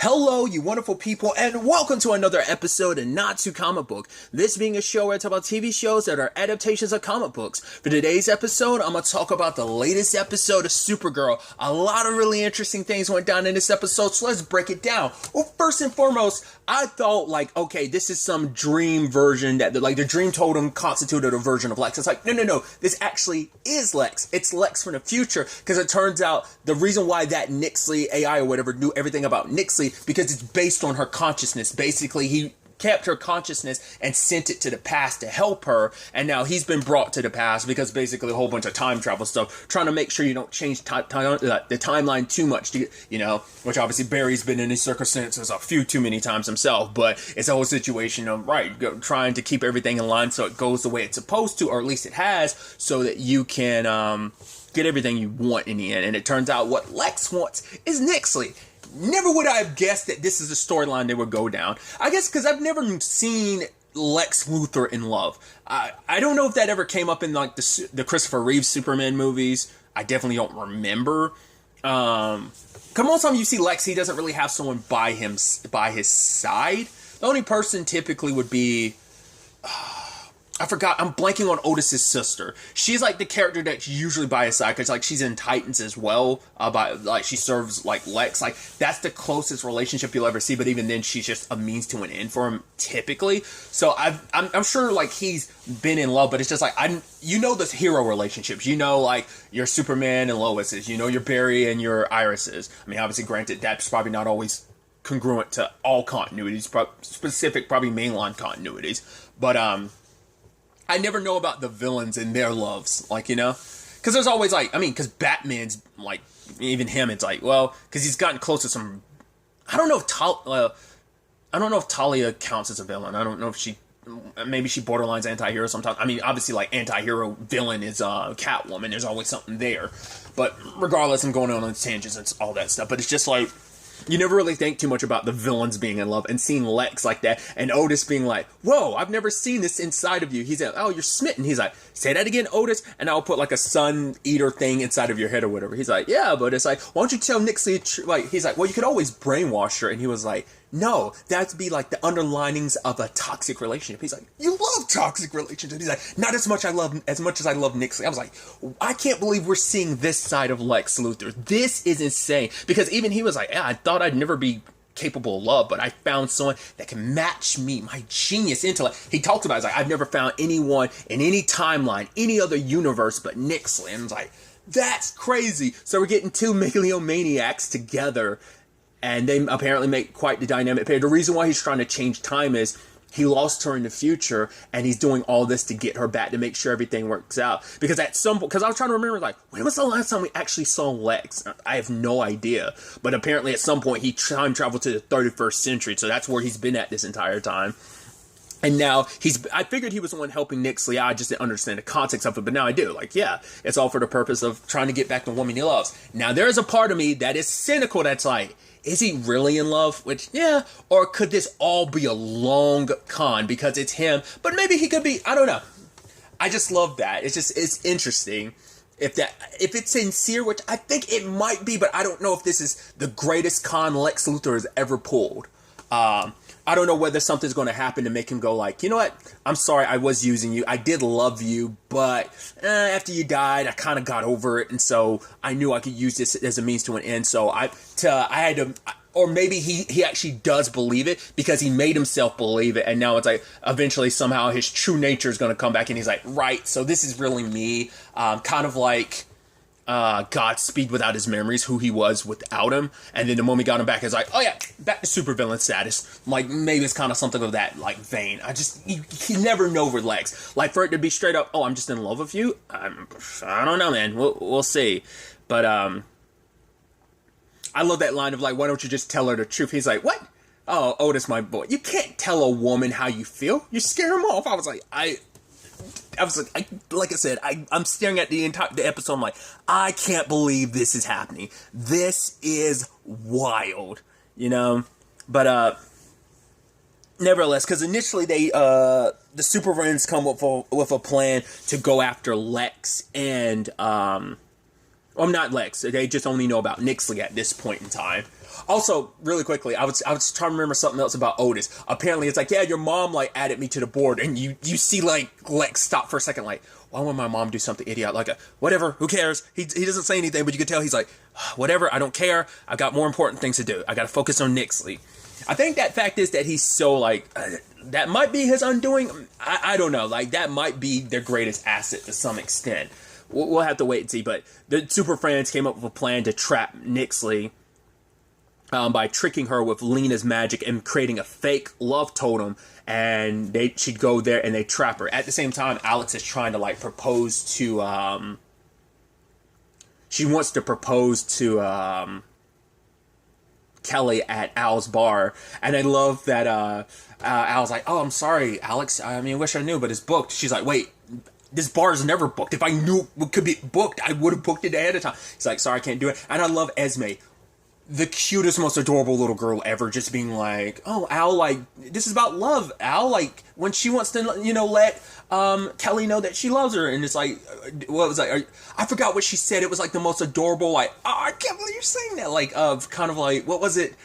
Hello, you wonderful people, and welcome to another episode of Not Too Comic Book. This being a show where I talk about TV shows that are adaptations of comic books. For today's episode, I'm going to talk about the latest episode of Supergirl. A lot of really interesting things went down in this episode, so let's break it down. Well, first and foremost, I thought, okay, this is some dream version that, the dream totem constituted a version of Lex. It's like, no, this actually is Lex. It's Lex from the future, because it turns out the reason why that Nixley AI or whatever knew everything about Nixley, because it's based on her consciousness. Basically, he kept her consciousness and sent it to the past to help her, and now he's been brought to the past because basically a whole bunch of time travel stuff, trying to make sure you don't change the timeline too much, which obviously Barry's been in these circumstances a few too many times himself, but it's a whole situation of, trying to keep everything in line so it goes the way it's supposed to, or at least it has, so that you can get everything you want in the end. And it turns out what Lex wants is Nixley. Never would I have guessed that this is the storyline they would go down. I guess because I've never seen Lex Luthor in love. I don't know if that ever came up in the Christopher Reeve Superman movies. I definitely don't remember. Because most time you see Lex, he doesn't really have someone by his side. The only person typically would be... I forgot. I'm blanking on Otis's sister. She's like the character that's usually by his side because she's in Titans as well. She serves Lex. That's the closest relationship you'll ever see. But even then, she's just a means to an end for him typically. So I'm sure he's been in love, but it's just this hero relationships. Your Superman and Lois's. Your Barry and your Iris's. I mean, obviously, granted, that's probably not always congruent to all continuities, specific probably mainline continuities, but I never know about the villains and their loves, because there's always because Batman's even him, it's because he's gotten close to some. I don't know if Talia counts as a villain. I don't know if maybe she borderlines anti-hero sometimes. I mean, obviously, anti-hero villain is Catwoman. There's always something there, but regardless, I'm going on tangents and all that stuff. But it's just you never really think too much about the villains being in love, and seeing Lex like that, and Otis being like, whoa, I've never seen this inside of you. He's like, oh, you're smitten. He's like, say that again, Otis, and I'll put a sun eater thing inside of your head or whatever. He's like, yeah, but it's why don't you tell Nixley, he's like, well, you could always brainwash her, and he was like, no, that'd be the underlinings of a toxic relationship. He's like, you love toxic relationships. He's like, not as much as I love Nixley. I was like, I can't believe we're seeing this side of Lex Luthor. This is insane. Because even he was like, yeah, I thought I'd never be capable of love, but I found someone that can match me, my genius intellect. He talked about it. He's like, I've never found anyone in any timeline, any other universe but Nixley. And I was like, that's crazy. So we're getting two megalomaniacs together, and they apparently make quite the dynamic pair. The reason why he's trying to change time is he lost her in the future, and he's doing all this to get her back to make sure everything works out. Because at some point, because I was trying to remember, when was the last time we actually saw Lex? I have no idea. But apparently at some point he time traveled to the 31st century, so that's where he's been at this entire time. And now I figured he was the one helping Nixley. I just didn't understand the context of it, but now I do. It's all for the purpose of trying to get back the woman he loves. Now, there's a part of me that is cynical that's is he really in love? Which, yeah. Or could this all be a long con because it's him? But maybe he could be, I don't know. I just love that. It's interesting. If it's sincere, which I think it might be, but I don't know if this is the greatest con Lex Luthor has ever pulled. I don't know whether something's going to happen to make him go you know what? I'm sorry, I was using you. I did love you, but after you died, I kind of got over it, and so I knew I could use this as a means to an end. So I had to, or maybe he actually does believe it because he made himself believe it, and now it's eventually somehow his true nature is going to come back, and he's like, right, so this is really me, kind of like Godspeed without his memories, who he was without him, and then the moment he got him back, it's oh yeah, back to supervillain status. Maybe it's kind of something of that vein. You never know with Lex. For it to be straight up, oh, I'm just in love with you. I don't know, man. We'll see. But I love that line of why don't you just tell her the truth? He's like, what? Oh, Otis, my boy, you can't tell a woman how you feel. You scare him off. I was like, I said, I'm staring at the episode. I'm I can't believe this is happening. This is wild, But nevertheless, because initially the supervillains come with a plan to go after Lex and Well, not Lex. They just only know about Nixley at this point in time. Also, really quickly, I was trying to remember something else about Otis. Apparently, it's like, yeah, your mom, like, added me to the board, and you see, like, Lex stop for a second, like, why would my mom do something idiot like a, whatever, who cares? He doesn't say anything, but you can tell he's like, whatever, I don't care. I got more important things to do. I got to focus on Nixley. I think that fact is that he's so, like, that might be his undoing. I don't know. Like, that might be their greatest asset to some extent. We'll have to wait and see, but the Super Friends came up with a plan to trap Nixley by tricking her with Lena's magic and creating a fake love totem, and she'd go there and they trap her. At the same time, Alex is trying to, like, propose to, she wants to propose to, Kelly at Al's bar, and I love that, Al's like, oh, I'm sorry, Alex, I mean, I wish I knew, but it's booked. She's like, wait, this bar is never booked. If I knew it could be booked, I would have booked it ahead of time. He's like, sorry, I can't do it. And I love Esme, the cutest, most adorable little girl ever, just being like, oh, Al, like, this is about love, Al, like, when she wants to, you know, let Kelly know that she loves her, and it's like, what was like, I forgot what she said. It was like the most adorable, like, oh, I can't believe you're saying that, like, kind of like, what was it?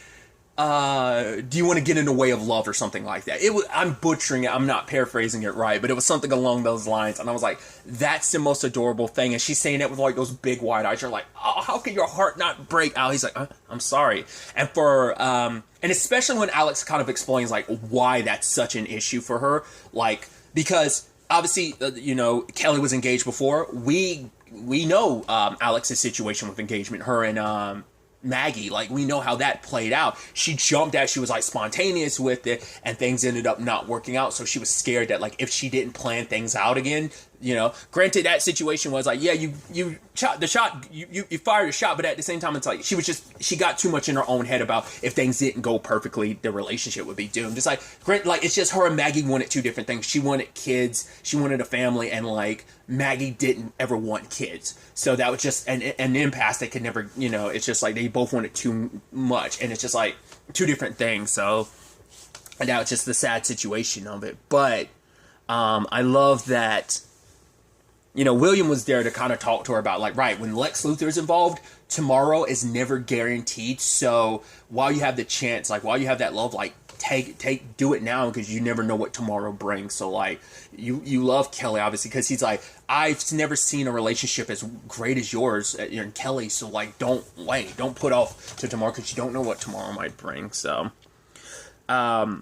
Do you want to get in the way of love or something like that? I'm butchering it. I'm not paraphrasing it right, but it was something along those lines. And I was like, that's the most adorable thing. And she's saying it with like those big wide eyes. You're like, oh, how can your heart not break? Al, he's like, I'm sorry. And and especially when Alex kind of explains like why that's such an issue for her, like, because obviously, you know, Kelly was engaged before. We know Alex's situation with engagement, her and Maggie, like, we know how that played out. She jumped out, she was like spontaneous with it, and things ended up not working out, so she was scared that like if she didn't plan things out again, you know, granted that situation was like, yeah, you shot the shot, you fired a shot, but at the same time it's like she got too much in her own head about if things didn't go perfectly, the relationship would be doomed. It's like, like, it's just her and Maggie wanted two different things. She wanted kids, she wanted a family, and like Maggie didn't ever want kids, so that was just an impasse they could never, you know, it's just like they both wanted too much, and it's just like two different things. So now it's just the sad situation of it. But I love that, you know, William was there to kind of talk to her about, like, right, when Lex Luthor is involved, tomorrow is never guaranteed. So while you have the chance, like, while you have that love, like, do it now, because you never know what tomorrow brings. So, like, you love Kelly, obviously, because he's like, I've never seen a relationship as great as yours and Kelly. So, like, don't wait. Don't put off to tomorrow, because you don't know what tomorrow might bring. So, but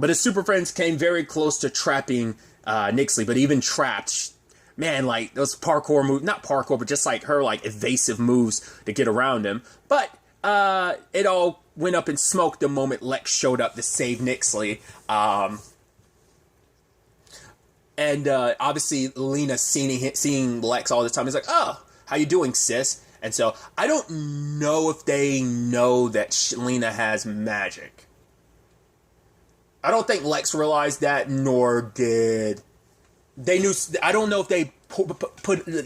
his Super Friends came very close to trapping Nixley, but even trapped, man, like, those parkour moves, not parkour, but just, like, her, like, evasive moves to get around him. But it all went up in smoke the moment Lex showed up to save Nixley. And obviously, Lena seeing Lex all the time is like, oh, how you doing, sis? And so, I don't know if they know that Lena has magic. I don't think Lex realized that, nor did... They knew. I don't know if they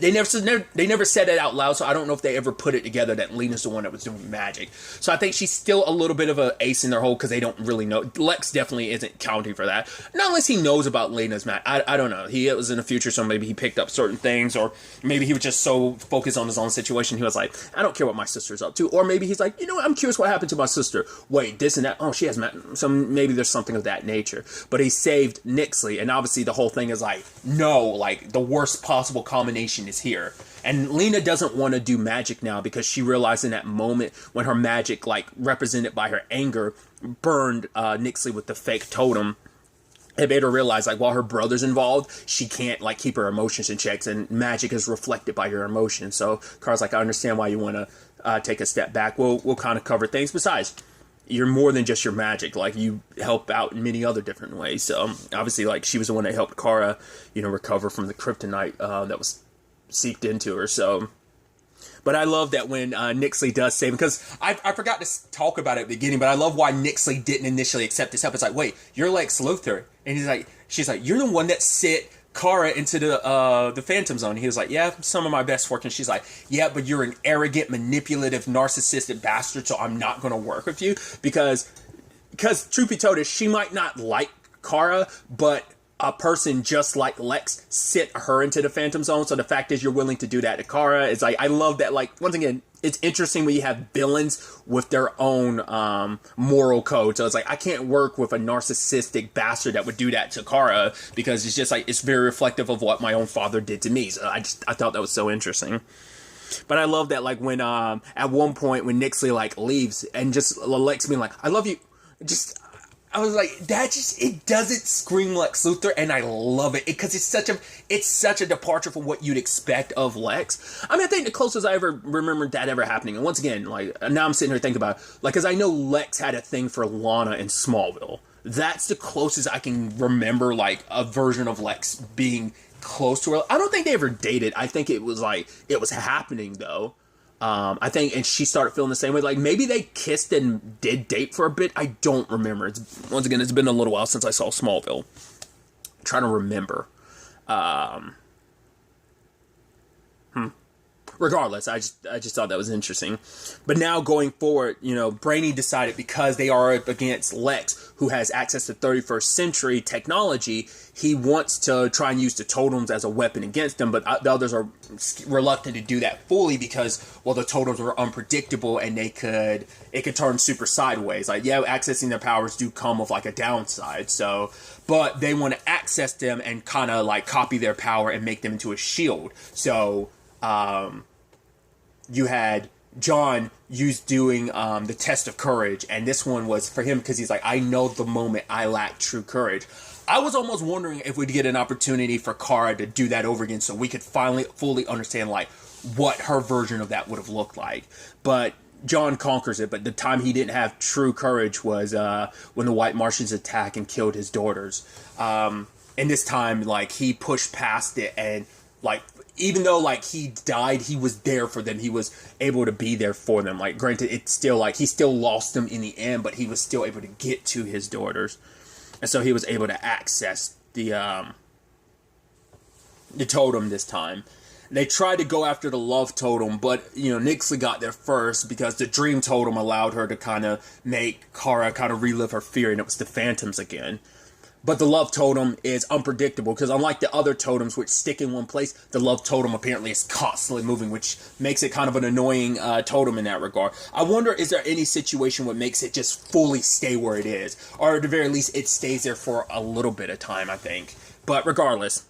they never said it out loud, so I don't know if they ever put it together that Lena's the one that was doing magic. So I think she's still a little bit of an ace in their hole, because they don't really know. Lex definitely isn't counting for that, not unless he knows about Lena's magic. I don't know. It was in the future, so maybe he picked up certain things, or maybe he was just so focused on his own situation, he was like, I don't care what my sister's up to. Or maybe he's like, you know what, I'm curious what happened to my sister. Wait, this and that. Oh, she has magic. So maybe there's something of that nature. But he saved Nixley, and obviously the whole thing is like, no, like, the worst possible combination is here. And Lena doesn't want to do magic now, because she realized in that moment when her magic, like, represented by her anger, burned Nixley with the fake totem. It made her realize, like, while her brother's involved, she can't, like, keep her emotions in checks, and magic is reflected by your emotions. So Carl's like, I understand why you want to take a step back. We'll kind of cover things. Besides, you're more than just your magic. Like, you help out in many other different ways. So obviously, like, she was the one that helped Kara, you know, recover from the kryptonite that was seeped into her. So, but I love that when Nixley does save him, because I forgot to talk about it at the beginning, but I love why Nixley didn't initially accept his help. It's like, wait, you're Lex Luthor, and she's like, you're the one that sent Kara into the Phantom Zone. He was like, yeah, some of my best work. And she's like, yeah, but you're an arrogant, manipulative, narcissistic bastard, so I'm not going to work with you, because truth be told, she might not like Kara, but a person just like Lex sent her into the Phantom Zone. So the fact is you're willing to do that to Kara. It's like, I love that. Like, once again, it's interesting when you have villains with their own moral code. So it's like, I can't work with a narcissistic bastard that would do that to Kara, because it's just like, it's very reflective of what my own father did to me. So I thought that was so interesting. But I love that, like, when at one point when Nixley like leaves and just Lex being like, I love you, just, I was like, that just, it doesn't scream Lex Luthor, and I love it because it's such a departure from what you'd expect of Lex. I mean, I think the closest I ever remember that ever happening, and once again, like, now I'm sitting here thinking about it, like, because I know Lex had a thing for Lana in Smallville. That's the closest I can remember, like, a version of Lex being close to her. I don't think they ever dated. I think it was like, it was happening though. I think, and she started feeling the same way. Like, maybe they kissed and did date for a bit. I don't remember. Once again, it's been a little while since I saw Smallville. I'm trying to remember. Regardless, I just thought that was interesting. But now going forward, you know, Brainy decided, because they are up against Lex, who has access to 31st century technology, he wants to try and use the totems as a weapon against them. But the others are reluctant to do that fully because, well, the totems are unpredictable and it could turn super sideways. Like, yeah, accessing their powers do come with like a downside. So, but they want to access them and kind of like copy their power and make them into a shield. So, you had John doing the test of courage, and this one was for him because he's like, I know the moment I lack true courage. I was almost wondering if we'd get an opportunity for Kara to do that over again so we could finally fully understand like what her version of that would have looked like. But John conquers it, but the time he didn't have true courage was when the White Martians attacked and killed his daughters. And this time, like, he pushed past it, and like, even though like he died, he was there for them. He was able to be there for them. Like, granted, it's still like he still lost them in the end, but he was still able to get to his daughters, and so he was able to access the totem this time. They tried to go after the love totem, but, you know, Nixley got there first because the dream totem allowed her to kind of make Kara kind of relive her fear, and it was the phantoms again. But the love totem is unpredictable because, unlike the other totems which stick in one place, the love totem apparently is constantly moving, which makes it kind of an annoying totem in that regard. I wonder, is there any situation what makes it just fully stay where it is? Or at the very least, it stays there for a little bit of time, I think. But regardless,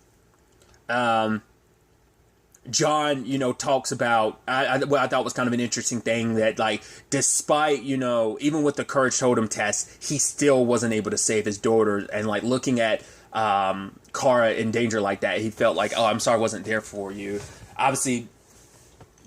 John, you know, talks about, what I thought was kind of an interesting thing, that, like, despite, you know, even with the Courage Totem test, he still wasn't able to save his daughter. And, like, looking at Kara in danger like that, he felt like, oh, I'm sorry I wasn't there for you. Obviously,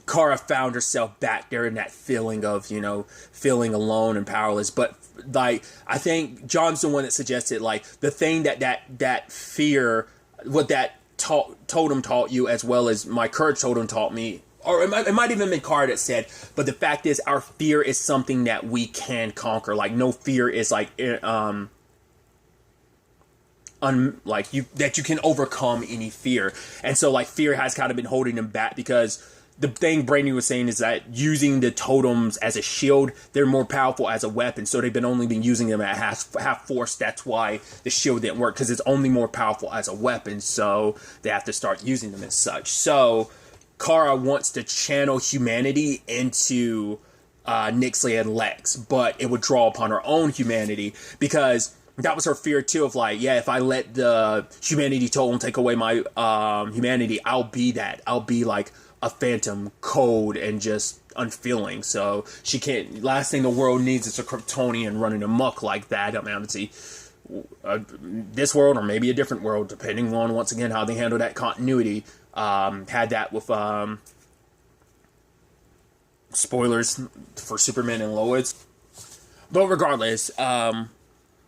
Kara found herself back there in that feeling of, you know, feeling alone and powerless. But, like, I think John's the one that suggested, like, the thing that fear, what that totem taught you, as well as my courage totem taught me, or it might even been Kara that said, but the fact is, our fear is something that we can conquer. Like, no fear is like that you can overcome any fear. And so, like, fear has kind of been holding them back, because the thing Brady was saying is that using the totems as a shield, they're more powerful as a weapon. So they've only been using them at half force. That's why the shield didn't work, because it's only more powerful as a weapon. So they have to start using them as such. So Kara wants to channel humanity into Nixley and Lex, but it would draw upon her own humanity, because that was her fear too, of like, yeah, if I let the humanity totem take away my humanity, I'll be that. I'll be like a phantom, cold and just unfeeling. So she can't. Last thing the world needs is a Kryptonian running amok like that. I mean, obviously, this world or maybe a different world, depending on once again how they handle that continuity. Had that with spoilers for Superman and Lois, but regardless,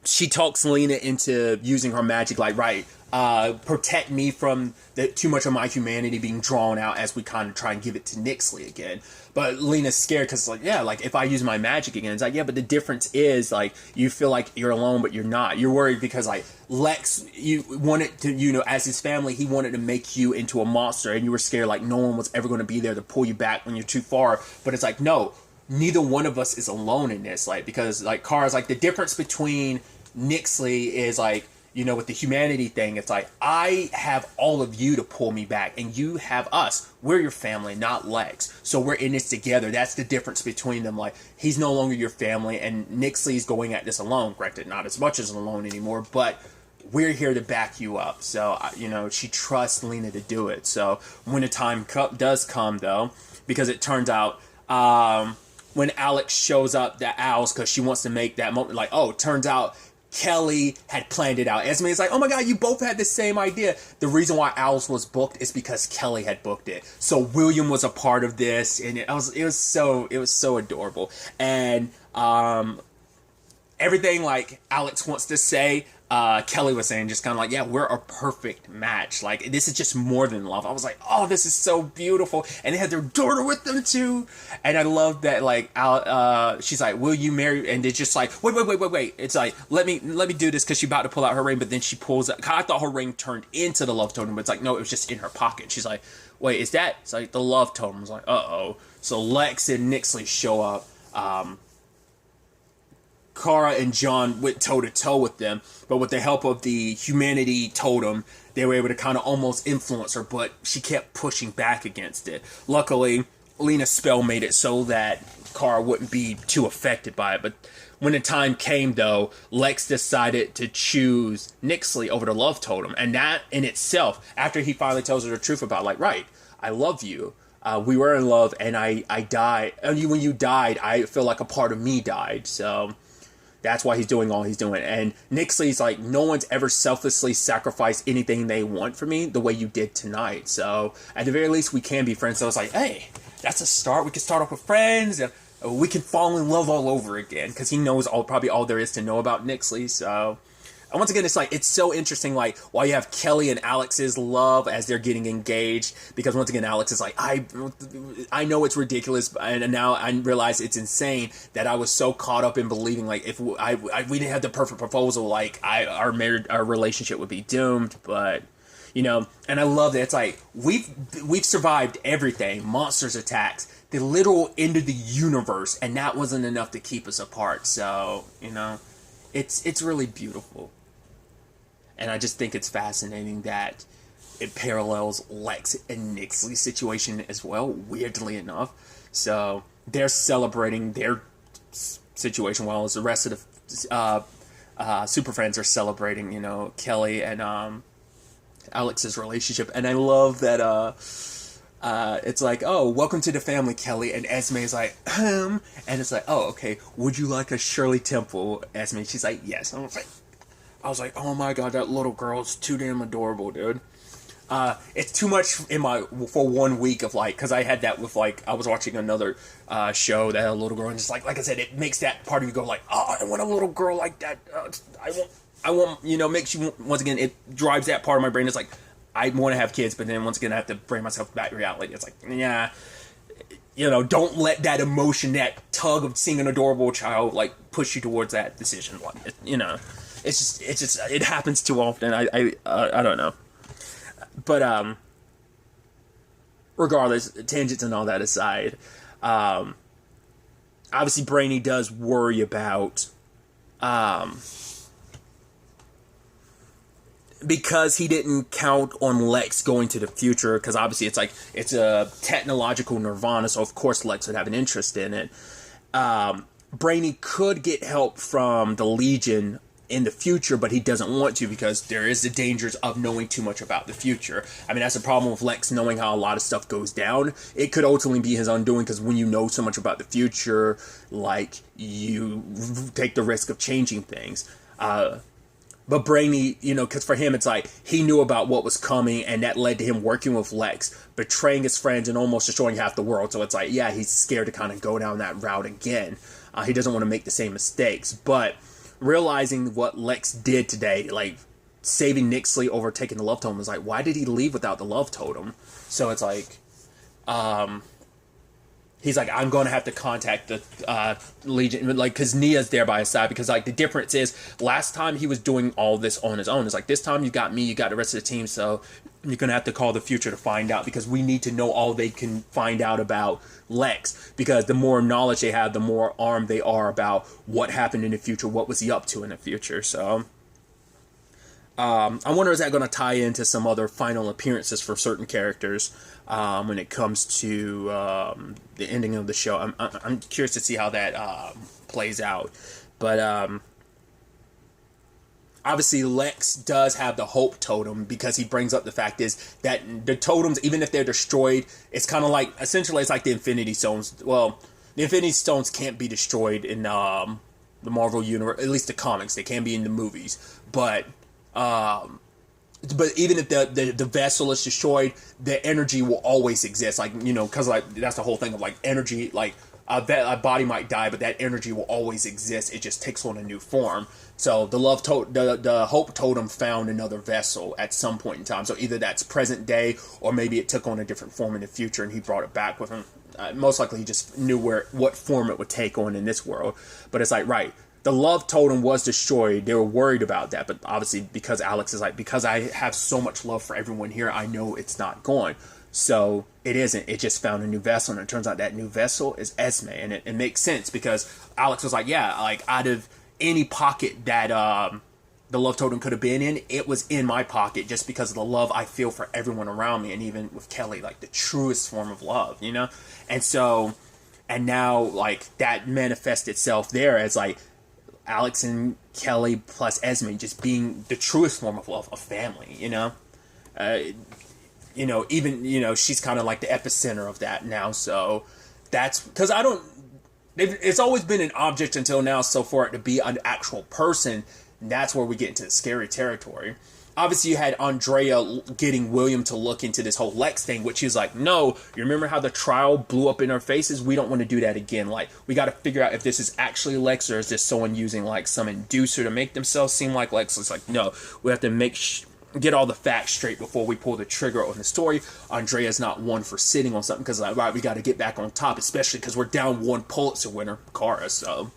she talks Lena into using her magic. Like, right, protect me from too much of my humanity being drawn out as we kind of try and give it to Nixley again. But Lena's scared because, like, yeah, like, if I use my magic again, it's like, yeah, but the difference is, like, you feel like you're alone, but you're not. You're worried because, like, Lex, you wanted to, you know, as his family, he wanted to make you into a monster, and you were scared, like, no one was ever going to be there to pull you back when you're too far. But it's like, no, neither one of us is alone in this, like, because, like, Kara's like, the difference between Nixley is, like, with the humanity thing, it's like, I have all of you to pull me back, and you have us. We're your family, not Lex. So we're in this together. That's the difference between them. Like, he's no longer your family, and Nixley's going at this alone. Granted, not as much as alone anymore, but we're here to back you up. So, she trusts Lena to do it. So when the time does come, though, because it turns out, when Alex shows up, the owls, because she wants to make that moment, like, oh, it turns out Kelly had planned it out. Esme is like, oh my god, you both had the same idea. The reason why Owls was booked is because Kelly had booked it. So William was a part of this, and it was so adorable. And everything like Alex wants to say, Kelly was saying, just kind of like, yeah, we're a perfect match. Like, this is just more than love. I was like, oh, this is so beautiful. And they had their daughter with them too. And I love that, like, she's like, will you marry? And they're just like, wait. It's like, let me do this, because she's about to pull out her ring, but then she pulls out. I thought her ring turned into the love totem, but it's like, no, it was just in her pocket. She's like, wait, is that? It's like, the love totem. I was like, uh-oh. So Lex and Nixley show up. Kara and John went toe-to-toe with them, but with the help of the humanity totem, they were able to kind of almost influence her, but she kept pushing back against it. Luckily, Lena's spell made it so that Kara wouldn't be too affected by it, but when the time came, though, Lex decided to choose Nixley over the love totem, and that in itself, after he finally tells her the truth about, like, right, I love you, we were in love, and I died, and when you died, I feel like a part of me died, so that's why he's doing all he's doing. And Nixley's like, no one's ever selflessly sacrificed anything they want for me the way you did tonight. So at the very least, we can be friends. So it's like, hey, that's a start. We can start off with friends. And we can fall in love all over again, because he knows probably all there is to know about Nixley. So, and once again, it's so interesting, like, while you have Kelly and Alex's love as they're getting engaged, because once again, Alex is like, I know it's ridiculous, and now I realize it's insane that I was so caught up in believing, like, if we didn't have the perfect proposal, like, our relationship would be doomed, but, and I love that it's like, we've survived everything, monsters attacks, the literal end of the universe, and that wasn't enough to keep us apart, so, it's really beautiful. And I just think it's fascinating that it parallels Lex and Nixley's situation as well, weirdly enough. So they're celebrating their situation, while the rest of the Super Friends are celebrating, Kelly and Alex's relationship. And I love that it's like, oh, welcome to the family, Kelly. And Esme is like, and it's like, oh, okay, would you like a Shirley Temple, Esme? She's like, yes. I was like, oh my god, that little girl's too damn adorable, dude. It's too much for 1 week of, like, because I had that with, like, I was watching another show that had a little girl, and just, like I said, it makes that part of you go, like, oh, I want a little girl like that. I want, makes you, once again, it drives that part of my brain. It's like, I want to have kids, but then once again, I have to bring myself back to reality. It's like, yeah, don't let that emotion, that tug of seeing an adorable child, like, push you towards that decision. Like, it's just, it happens too often. I don't know. But, regardless, tangents and all that aside, obviously Brainy does worry about, because he didn't count on Lex going to the future, because obviously it's a technological nirvana, so of course Lex would have an interest in it. Brainy could get help from the Legion in the future, but he doesn't want to, because there is the dangers of knowing too much about the future. I mean, that's the problem with Lex knowing how a lot of stuff goes down. It could ultimately be his undoing, because when you know so much about the future, like, you take the risk of changing things. But Brainy, because for him, it's like, he knew about what was coming, and that led to him working with Lex, betraying his friends, and almost destroying half the world. So it's like, yeah, he's scared to kind of go down that route again. He doesn't want to make the same mistakes. But realizing what Lex did today, like, saving Nixley over taking the love totem, was like, why did he leave without the love totem? So it's like, he's like, I'm going to have to contact the Legion, like, because Nia's there by his side, because, like, the difference is, last time he was doing all this on his own. It's like, this time you got me, you got the rest of the team, so you're going to have to call the future to find out, because we need to know all they can find out about Lex, because the more knowledge they have, the more armed they are about what happened in the future, what was he up to in the future. So I wonder, is that going to tie into some other final appearances for certain characters when it comes to the ending of the show. I'm curious to see how that plays out. But obviously Lex does have the hope totem, because he brings up the fact is that the totems, even if they're destroyed, it's kind of like, essentially it's like the Infinity Stones. Well, the Infinity Stones can't be destroyed in the Marvel universe, at least the comics. They can be in the movies, but even if the vessel is destroyed, the energy will always exist. Like, you know, because like that's the whole thing of like energy. Like a body might die, but that energy will always exist. It just takes on a new form. So the hope totem found another vessel at some point in time. So either that's present day, or maybe it took on a different form in the future, and he brought it back with him. Most likely, he just knew what form it would take on in this world. But it's like, right, the love totem was destroyed. They were worried about that, but obviously, because Alex is like, because I have so much love for everyone here, I know it's not gone. So it isn't. It just found a new vessel, and it turns out that new vessel is Esme, and it makes sense, because Alex was like, yeah, like out of any pocket that the love totem could have been in, it was in my pocket, just because of the love I feel for everyone around me, and even with Kelly, like the truest form of love, you know? And so, and now, like, that manifests itself there as, like, Alex and Kelly plus Esme just being the truest form of love, of family, you know? You know, even, you know, she's kind of like the epicenter of that now, so that's, because it's always been an object until now, so for it to be an actual person, that's where we get into the scary territory. Obviously, you had Andrea getting William to look into this whole Lex thing, which he's like, no, you remember how the trial blew up in our faces? We don't want to do that again. Like, we got to figure out if this is actually Lex, or is this someone using, like, some inducer to make themselves seem like Lex? It's like, no, we have to get all the facts straight before we pull the trigger on the story. Andrea's not one for sitting on something, because, like, right, we got to get back on top, especially because we're down one Pulitzer winner, Kara, so.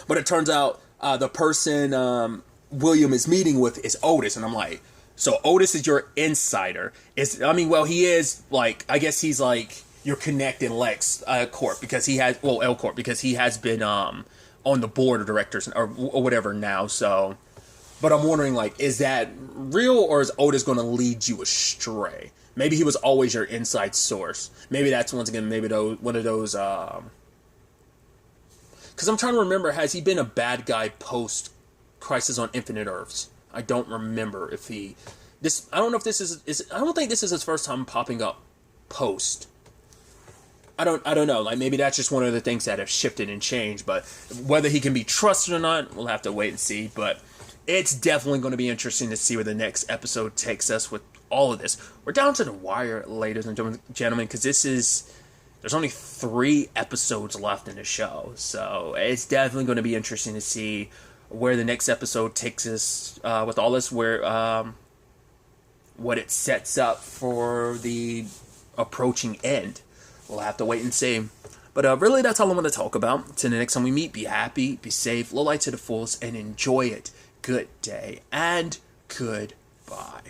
But it turns out the person William is meeting with is Otis, and I'm like, so Otis is your insider. He is, like, I guess he's, like, your connecting Lex Corp, because he has, well, L Corp, because he has been on the board of directors, or whatever now, so. But I'm wondering, like, is that real, or is Otis going to lead you astray? Maybe he was always your inside source. Maybe that's, once again, one of those, because I'm trying to remember, has he been a bad guy post Crisis on Infinite Earths? I don't remember if I don't know if this is I don't think this is his first time popping up post. I don't know. Like, maybe that's just one of the things that have shifted and changed, but whether he can be trusted or not, we'll have to wait and see. But it's definitely going to be interesting to see where the next episode takes us with all of this. We're down to the wire, ladies and gentlemen, because there's only 3 episodes left in the show, so it's definitely going to be interesting to see where the next episode takes us with all this, where what it sets up for the approaching end. We'll have to wait and see. But really, that's all I want to talk about. Till the next time we meet, be happy, be safe, live life to the fullest, and enjoy it. Good day, and goodbye.